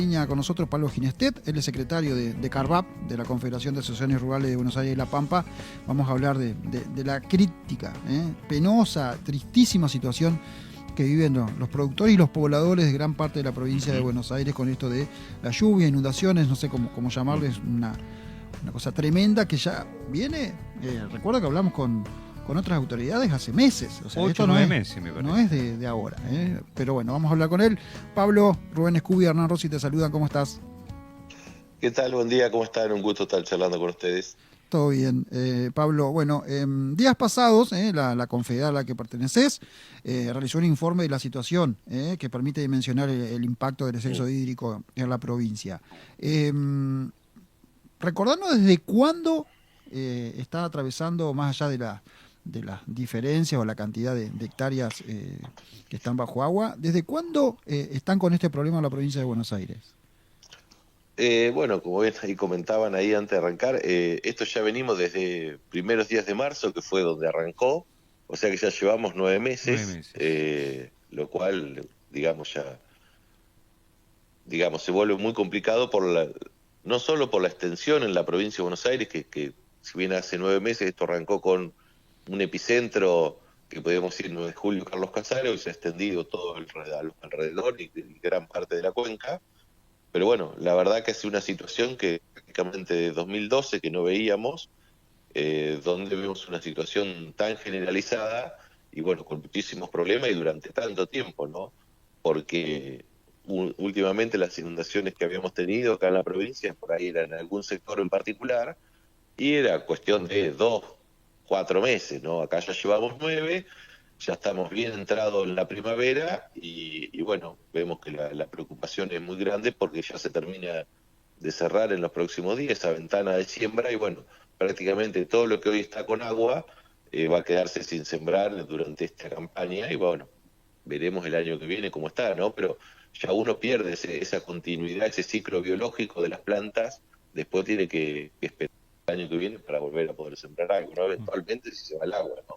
Con nosotros Pablo Ginestet, él es secretario de CARVAP, de la Confederación de Asociaciones Rurales de Buenos Aires y La Pampa. Vamos a hablar de la crítica, penosa, tristísima situación que viven los productores y los pobladores de gran parte de la provincia de Buenos Aires con esto de la lluvia, inundaciones, no sé cómo llamarles, una cosa tremenda que ya viene. Recuerdo que hablamos con otras autoridades hace meses. O sea, 8 o 9 meses, me parece. No es de ahora. Pero bueno, vamos a hablar con él. Pablo, Rubén Escubi, Hernán Rossi te saludan. ¿Cómo estás? ¿Qué tal? Buen día, ¿cómo están? Un gusto estar charlando con ustedes. Todo bien. Pablo, bueno, días pasados, la confederación a la que perteneces realizó un informe de la situación que permite dimensionar el impacto del exceso hídrico en la provincia. Recordarnos desde cuándo está atravesando, más allá de las diferencias o la cantidad de hectáreas que están bajo agua, ¿desde cuándo están con este problema en la provincia de Buenos Aires? Bueno, como bien ahí comentaban ahí antes de arrancar, esto ya venimos desde primeros días de marzo, que fue donde arrancó, o sea que ya llevamos 9 meses, lo cual, digamos, se vuelve muy complicado no solo por la extensión en la provincia de Buenos Aires, que si bien hace 9 meses esto arrancó con un epicentro que podemos decir 9 de julio, Carlos Casares, y se ha extendido todo alrededor y gran parte de la cuenca. Pero bueno, la verdad que es una situación que prácticamente de 2012 que no veíamos, donde vemos una situación tan generalizada y bueno, con muchísimos problemas y durante tanto tiempo, ¿no? Porque últimamente las inundaciones que habíamos tenido acá en la provincia, por ahí eran en algún sector en particular, y era cuestión de 2, 4 meses, ¿no? Acá ya llevamos 9, ya estamos bien entrados en la primavera y bueno, vemos que la preocupación es muy grande porque ya se termina de cerrar en los próximos días esa ventana de siembra y bueno, prácticamente todo lo que hoy está con agua va a quedarse sin sembrar durante esta campaña y bueno, veremos el año que viene cómo está, ¿no? Pero ya uno pierde esa continuidad, ese ciclo biológico de las plantas, después tiene que esperar el año que viene para volver a poder sembrar algo, ¿no? Eventualmente si se va el agua, ¿no?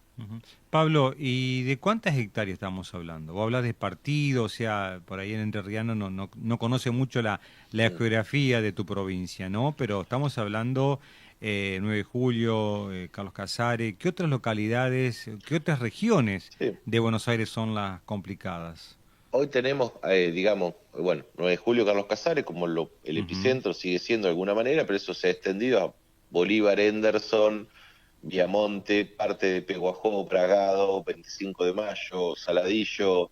Pablo, ¿y de cuántas hectáreas estamos hablando? Vos hablas de partido, o sea, por ahí en Entrerriano no conoce mucho la geografía de tu provincia, ¿no? Pero estamos hablando 9 de Julio, Carlos Casares, ¿qué otras localidades, qué otras regiones Sí. de Buenos Aires son las complicadas? Hoy tenemos, digamos, bueno, 9 de Julio, Carlos Casares, como el epicentro sigue siendo de alguna manera, pero eso se ha extendido a Bolívar, Henderson, Viamonte, parte de Peguajó, Bragado, 25 de Mayo, Saladillo,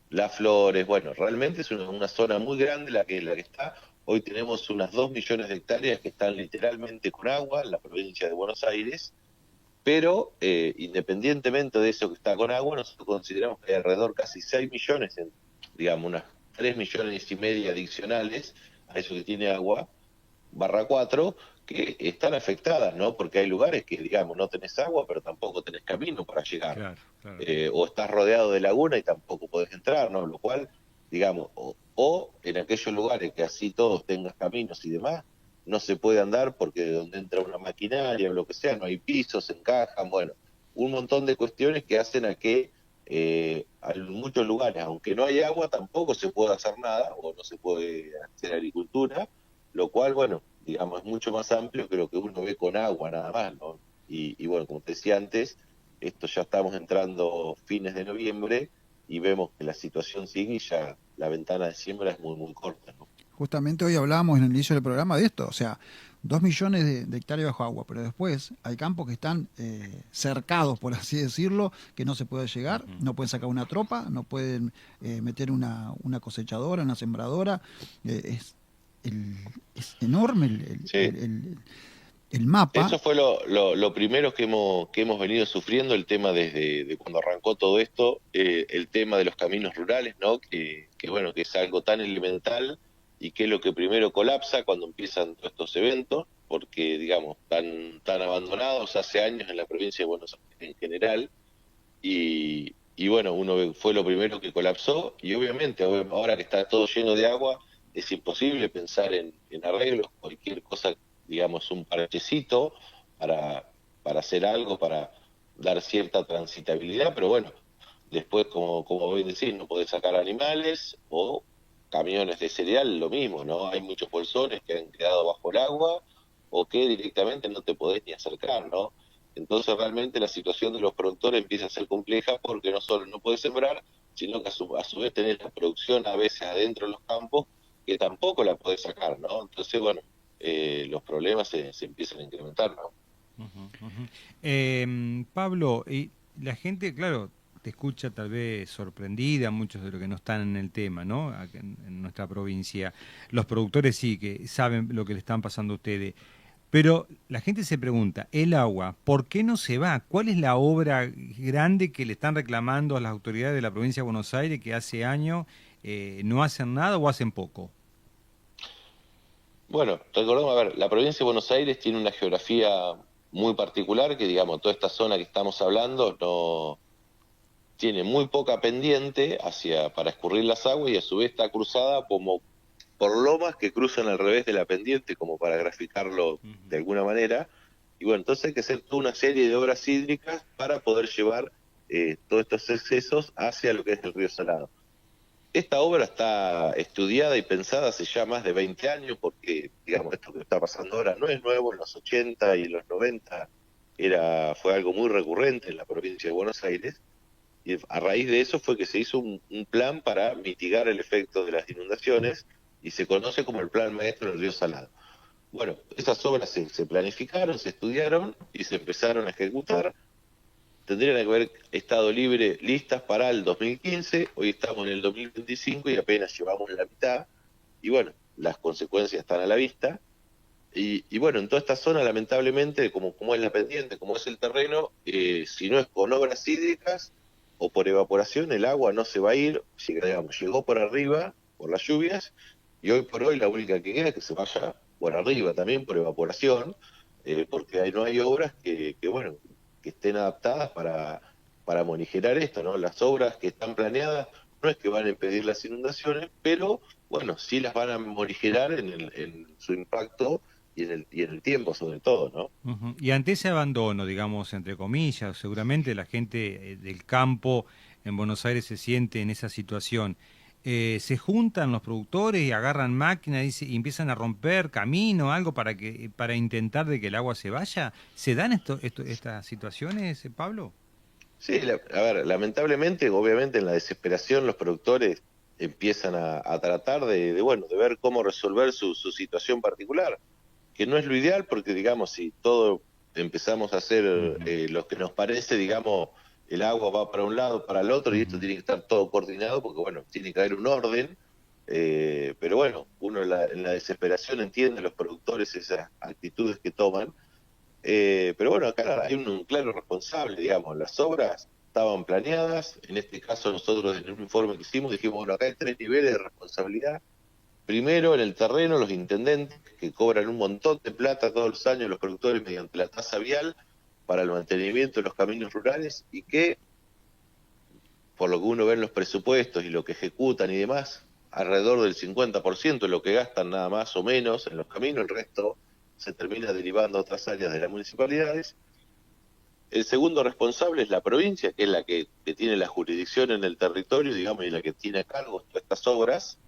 Las Flores. Bueno, realmente es una zona muy grande la que está. Hoy tenemos unas 2 millones de hectáreas que están literalmente con agua en la provincia de Buenos Aires. Pero independientemente de eso que está con agua, nosotros consideramos que hay alrededor casi 6 millones, digamos, unas 3 millones y medio adicionales a eso que tiene agua, /4, que están afectadas, ¿no? Porque hay lugares que, digamos, no tenés agua, pero tampoco tenés camino para llegar. Claro, claro. O estás rodeado de laguna y tampoco podés entrar, ¿no? Lo cual, digamos, o en aquellos lugares que así todos tengas caminos y demás, no se puede andar porque donde entra una maquinaria o lo que sea, no hay pisos, se encajan, bueno, un montón de cuestiones que hacen a que en muchos lugares, aunque no hay agua, tampoco se puede hacer nada o no se puede hacer agricultura, lo cual, bueno, digamos, es mucho más amplio que lo que uno ve con agua nada más, ¿no? Y bueno, como te decía antes, esto ya estamos entrando fines de noviembre y vemos que la situación sigue y ya la ventana de siembra es muy, muy corta, ¿no? Justamente hoy hablábamos en el inicio del programa de esto, o sea, 2 millones de hectáreas bajo agua, pero después hay campos que están cercados, por así decirlo, que no se puede llegar, no pueden sacar una tropa, no pueden meter una cosechadora, una sembradora, es enorme Sí. el mapa. Eso fue lo primero que hemos venido sufriendo, el tema desde cuando arrancó todo esto, el tema de los caminos rurales, ¿no? Que bueno, que es algo tan elemental y que es lo que primero colapsa cuando empiezan todos estos eventos, porque digamos, tan abandonados hace años en la provincia de Buenos Aires en general, y bueno, fue lo primero que colapsó, y obviamente ahora que está todo lleno de agua, es imposible pensar en arreglos, cualquier cosa, digamos, un parchecito para, para hacer algo, para dar cierta transitabilidad, pero bueno, después, como bien decís, no podés sacar animales o camiones de cereal, lo mismo, ¿no? Hay muchos bolsones que han quedado bajo el agua o que directamente no te podés ni acercar, ¿no? Entonces realmente la situación de los productores empieza a ser compleja porque no solo no podés sembrar, sino que a su vez tenés la producción a veces adentro de los campos que tampoco la podés sacar, ¿no? Entonces, bueno, los problemas se empiezan a incrementar, ¿no? Ujú, ujú. Pablo, y la gente, claro, te escucha tal vez sorprendida, muchos de los que no están en el tema, ¿no? Acá en nuestra provincia. Los productores sí, que saben lo que le están pasando a ustedes. Pero la gente se pregunta, el agua, ¿por qué no se va? ¿Cuál es la obra grande que le están reclamando a las autoridades de la provincia de Buenos Aires que hace años no hacen nada o hacen poco? Bueno, recordemos, a ver, la provincia de Buenos Aires tiene una geografía muy particular que, digamos, toda esta zona que estamos hablando no tiene muy poca pendiente para escurrir las aguas y a su vez está cruzada como por lomas que cruzan al revés de la pendiente, como para graficarlo Ujú. de alguna manera. Y bueno, entonces hay que hacer toda una serie de obras hídricas para poder llevar todos estos excesos hacia lo que es el río Salado. Esta obra está estudiada y pensada hace ya más de 20 años porque, digamos, esto que está pasando ahora no es nuevo, en los 80 y en los 90 fue algo muy recurrente en la provincia de Buenos Aires, y a raíz de eso fue que se hizo un plan para mitigar el efecto de las inundaciones y se conoce como el Plan Maestro del Río Salado. Bueno, esas obras se planificaron, se estudiaron y se empezaron a ejecutar. Tendrían que haber estado listas para el 2015, hoy estamos en el 2025 y apenas llevamos la mitad, y bueno, las consecuencias están a la vista, y bueno, en toda esta zona lamentablemente, como es la pendiente, como es el terreno, si no es con obras hídricas o por evaporación, el agua no se va a ir, si digamos, llegó por arriba, por las lluvias, y hoy por hoy la única que queda es que se vaya por arriba también por evaporación, porque no hay obras bueno, que estén adaptadas para morigerar esto, ¿no? Las obras que están planeadas no es que van a impedir las inundaciones, pero bueno, sí las van a morigerar en su impacto y en el tiempo sobre todo, ¿no? Ujú. Y ante ese abandono, digamos, entre comillas, seguramente la gente del campo en Buenos Aires se siente en esa situación. Se juntan los productores y agarran máquinas y empiezan a romper camino, algo para intentar de que el agua se vaya. ¿Se dan estas situaciones, Pablo? Sí, a ver, lamentablemente, obviamente en la desesperación los productores empiezan a tratar bueno, de ver cómo resolver su situación particular, que no es lo ideal porque, digamos, si todo empezamos a hacer Ujú, lo que nos parece, digamos, el agua va para un lado, para el otro, y esto ujú. tiene que estar todo coordinado porque, bueno, tiene que haber un orden, pero bueno, uno en la desesperación entiende a los productores esas actitudes que toman, pero bueno, acá hay un claro responsable, digamos, las obras estaban planeadas, en este caso nosotros en un informe que hicimos dijimos, bueno, acá hay tres niveles de responsabilidad. Primero, en el terreno, los intendentes, que cobran un montón de plata todos los años los productores mediante la tasa vial para el mantenimiento de los caminos rurales y que, por lo que uno ve en los presupuestos y lo que ejecutan y demás, alrededor del 50% de lo que gastan nada más o menos en los caminos, el resto se termina derivando a otras áreas de las municipalidades. El segundo responsable es la provincia, que es la que tiene la jurisdicción en el territorio, digamos, y la que tiene a cargo todas estas obras.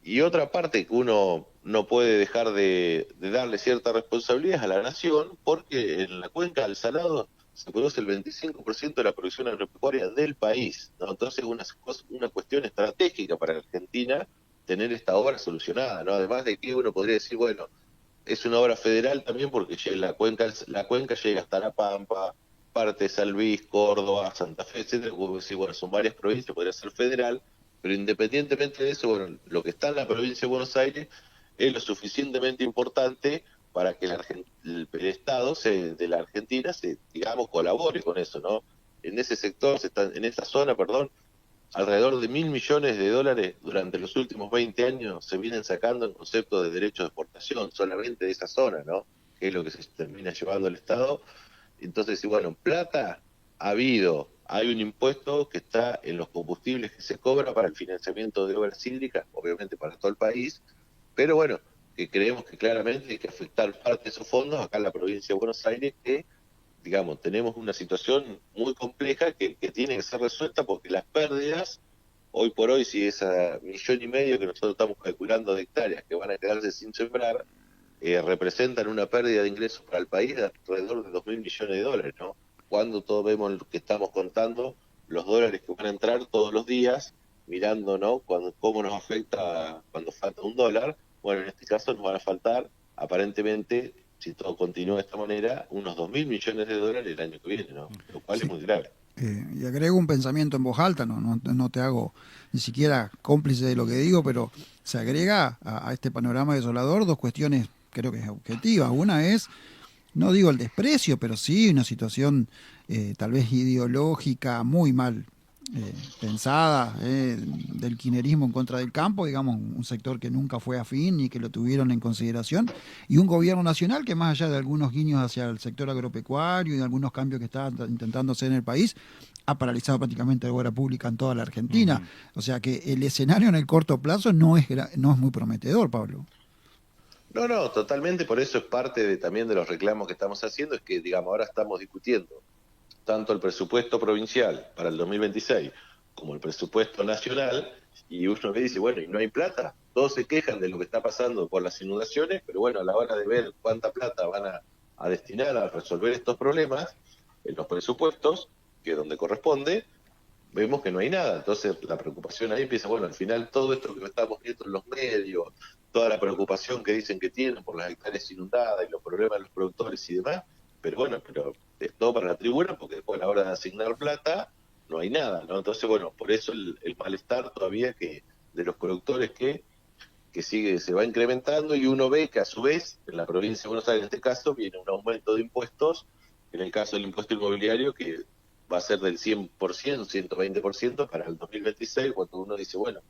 Y otra parte que uno no puede dejar de darle cierta responsabilidad es a la nación, porque en la cuenca del Salado se produce el 25% de la producción agropecuaria del país, ¿no? Entonces es una cuestión estratégica para Argentina tener esta obra solucionada, ¿no? Además de que uno podría decir, bueno, es una obra federal también porque la cuenca llega hasta La Pampa, parte de San Luis, Córdoba, Santa Fe, etcétera. Como decir, bueno, son varias provincias, podría ser federal, pero independientemente de eso, bueno, lo que está en la provincia de Buenos Aires es lo suficientemente importante para que el Estado de la Argentina digamos, colabore con eso, ¿no? En ese sector, en esa zona, perdón, alrededor de $1.000 millones durante los últimos 20 años se vienen sacando en concepto de derechos de exportación solamente de esa zona, ¿no? Que es lo que se termina llevando el Estado. Entonces, y bueno, plata ha habido, hay un impuesto que está en los combustibles que se cobra para el financiamiento de obras hídricas, obviamente para todo el país, pero bueno, que creemos que claramente hay que afectar parte de esos fondos acá en la provincia de Buenos Aires, que digamos, tenemos una situación muy compleja que tiene que ser resuelta porque las pérdidas hoy por hoy, si esa 1,5 millones que nosotros estamos calculando de hectáreas que van a quedarse sin sembrar, representan una pérdida de ingresos para el país de alrededor de 2.000 millones de dólares, ¿no? Cuando todos vemos lo que estamos contando, los dólares que van a entrar todos los días, mirando, ¿no? Cómo nos afecta cuando falta un dólar. Bueno, en este caso nos van a faltar, aparentemente, si todo continúa de esta manera, unos 2.000 millones de dólares el año que viene, ¿no? Lo cual Sí. es muy grave. Y agrego un pensamiento en voz alta, no te hago ni siquiera cómplice de lo que digo, pero se agrega a este panorama desolador dos cuestiones, creo que es objetivas. Una es, no digo el desprecio, pero sí una situación tal vez ideológica muy mal pensada, del kirchnerismo en contra del campo, digamos, un sector que nunca fue afín ni que lo tuvieron en consideración, y un gobierno nacional que más allá de algunos guiños hacia el sector agropecuario y de algunos cambios que está intentando hacer en el país, ha paralizado prácticamente la obra pública en toda la Argentina. O sea que el escenario en el corto plazo no es muy prometedor, Pablo. No, no, totalmente, por eso es parte también de los reclamos que estamos haciendo, es que, digamos, ahora estamos discutiendo tanto el presupuesto provincial para el 2026 como el presupuesto nacional, y uno ve y dice, bueno, ¿y no hay plata? Todos se quejan de lo que está pasando por las inundaciones, pero bueno, a la hora de ver cuánta plata van a destinar a resolver estos problemas en los presupuestos, que es donde corresponde, vemos que no hay nada. Entonces la preocupación ahí empieza, bueno, al final todo esto que estamos viendo en los medios, toda la preocupación que dicen que tienen por las hectáreas inundadas y los problemas de los productores y demás, pero bueno, pero es todo para la tribuna, porque después a la hora de asignar plata no hay nada, ¿no? Entonces, bueno, por eso el malestar todavía que de los productores que sigue, se va incrementando, y uno ve que a su vez en la provincia de Buenos Aires, en este caso, viene un aumento de impuestos, en el caso del impuesto inmobiliario, que va a ser del 100%, 120% para el 2026, cuando uno dice, bueno,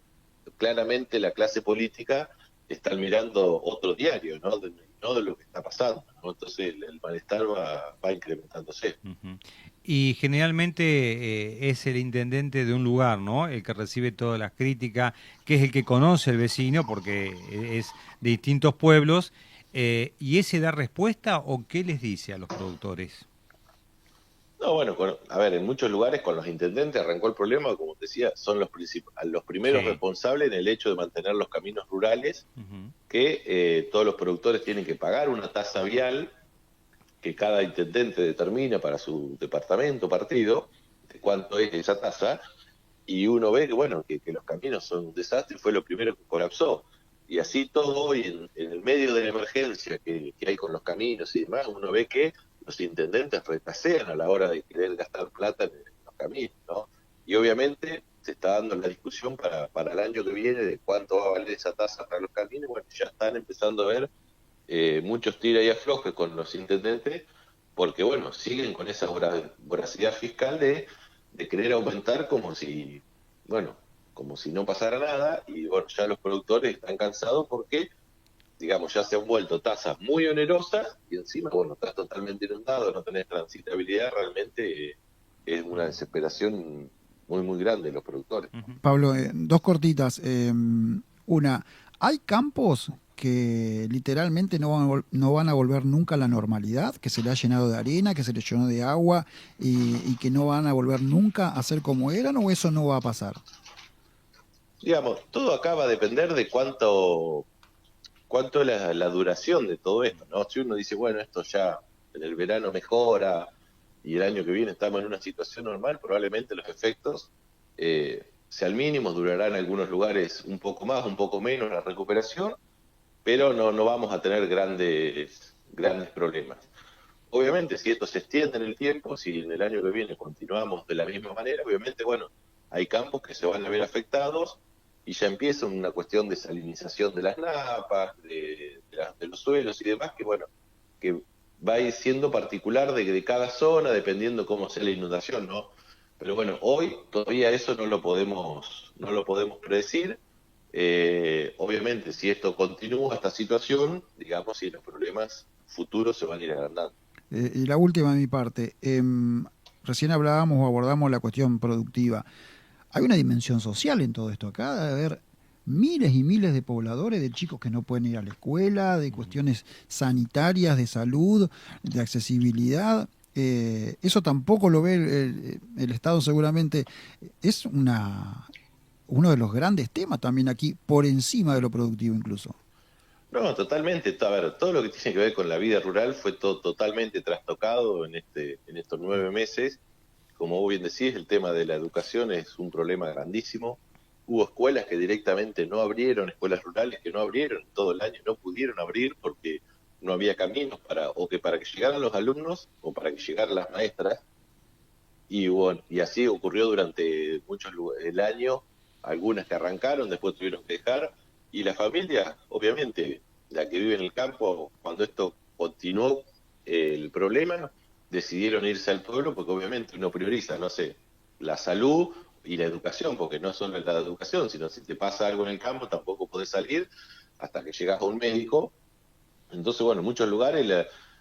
claramente la clase política está mirando otro diario, ¿no? No de lo que está pasando, ¿no? Entonces el malestar va incrementándose. Ujú. Y generalmente es el intendente de un lugar, ¿no? El que recibe todas las críticas, que es el que conoce al vecino, porque es de distintos pueblos, ¿y ese da respuesta o qué les dice a los productores? No, bueno, a ver, en muchos lugares con los intendentes arrancó el problema, como te decía, son los primeros Sí. responsables en el hecho de mantener los caminos rurales, Ujú. que todos los productores tienen que pagar una tasa vial que cada intendente determina para su departamento, partido, de cuánto es esa tasa, y uno ve que, bueno, que los caminos son un desastre, fue lo primero que colapsó. Y así todo hoy, en el medio de la emergencia que hay con los caminos y demás, uno ve que los intendentes retasean a la hora de querer gastar plata en los caminos, ¿no? Y obviamente se está dando la discusión para el año que viene de cuánto va a valer esa tasa para los caminos. Bueno, ya están empezando a ver muchos tira y aflojes con los intendentes, porque bueno, siguen con esa voracidad fiscal de querer aumentar bueno, como si no pasara nada, y bueno, ya los productores están cansados porque, digamos, ya se han vuelto tasas muy onerosas, y encima, bueno, estás totalmente inundado, no tenés transitabilidad, realmente es una desesperación muy, muy grande de los productores. Ujú. Pablo, dos cortitas. Una, ¿hay campos que literalmente no van a volver nunca a la normalidad, que se le ha llenado de arena, que se le llenó de agua y que no van a volver nunca a ser como eran, o eso no va a pasar? Digamos, todo acá va a depender de cuánto es la duración de todo esto, ¿no? Si uno dice, bueno, esto ya en el verano mejora y el año que viene estamos en una situación normal, probablemente los efectos sean mínimos, durarán en algunos lugares un poco más, un poco menos la recuperación, pero no vamos a tener grandes problemas. Obviamente, si esto se extiende en el tiempo, si en el año que viene continuamos de la misma manera, obviamente, bueno, hay campos que se van a ver afectados y ya empieza una cuestión de salinización de las napas, de los suelos y demás, que bueno, que va a ir siendo particular de cada zona, dependiendo cómo sea la inundación, ¿no? Pero bueno, hoy todavía eso no lo podemos predecir. Obviamente, si esto continúa, esta situación, digamos, si los problemas futuros se van a ir agrandando. Y la última de mi parte. Recién hablábamos o abordamos la cuestión productiva. Hay una dimensión social en todo esto. Acá debe haber miles y miles de pobladores, de chicos que no pueden ir a la escuela, de cuestiones sanitarias, de salud, de accesibilidad. Eso tampoco lo ve el Estado seguramente. Es uno de los grandes temas también aquí, por encima de lo productivo incluso. No, totalmente. A ver, todo lo que tiene que ver con la vida rural fue todo totalmente trastocado en estos 9 meses. Como vos bien decís, el tema de la educación es un problema grandísimo. Hubo escuelas que directamente no abrieron, escuelas rurales que no abrieron todo el año, no pudieron abrir porque no había caminos para que llegaran los alumnos o para que llegaran las maestras. Y bueno, y así ocurrió durante el año, algunas que arrancaron, después tuvieron que dejar, y la familia, obviamente, la que vive en el campo, cuando esto continuó el problema, decidieron irse al pueblo porque obviamente uno prioriza, no sé, la salud y la educación, porque no solo es la educación, sino si te pasa algo en el campo tampoco podés salir hasta que llegas a un médico. Entonces, bueno, en muchos lugares,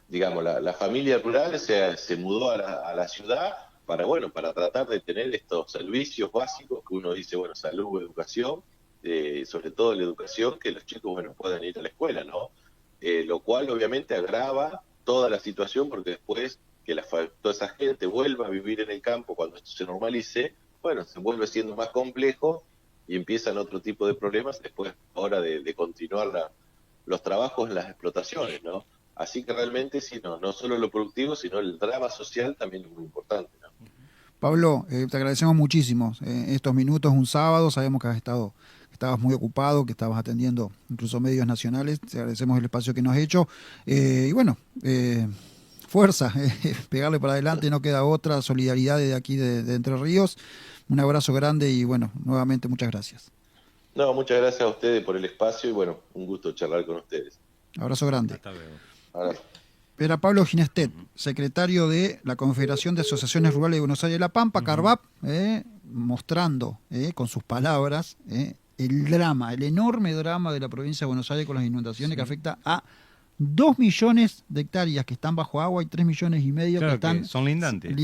la familia rural se mudó a la ciudad para tratar de tener estos servicios básicos que uno dice, bueno, salud, educación, sobre todo la educación, que los chicos, bueno, puedan ir a la escuela, ¿no? Lo cual obviamente agrava toda la situación porque después que toda esa gente vuelva a vivir en el campo cuando esto se normalice, bueno, se vuelve siendo más complejo y empiezan otro tipo de problemas después, ahora de continuar los trabajos en las explotaciones, ¿no? Así que realmente sí, no solo lo productivo, sino el drama social también es muy importante, ¿no? Pablo, te agradecemos muchísimo estos minutos, un sábado, sabemos que estabas muy ocupado, que estabas atendiendo incluso medios nacionales, te agradecemos el espacio que nos has hecho, y bueno, fuerza, pegarle para adelante, no queda otra, solidaridad de aquí de Entre Ríos, un abrazo grande y bueno, nuevamente muchas gracias. No, muchas gracias a ustedes por el espacio y bueno, un gusto charlar con ustedes. Abrazo grande. Hasta luego. Abrazo. Era Pablo Ginestet, secretario de la Confederación de Asociaciones Rurales de Buenos Aires de La Pampa, CARVAP, mostrando con sus palabras el drama, el enorme drama de la provincia de Buenos Aires con las inundaciones que afecta a 2 millones de hectáreas que están bajo agua y 3,5 millones que Claro están que son lindantes.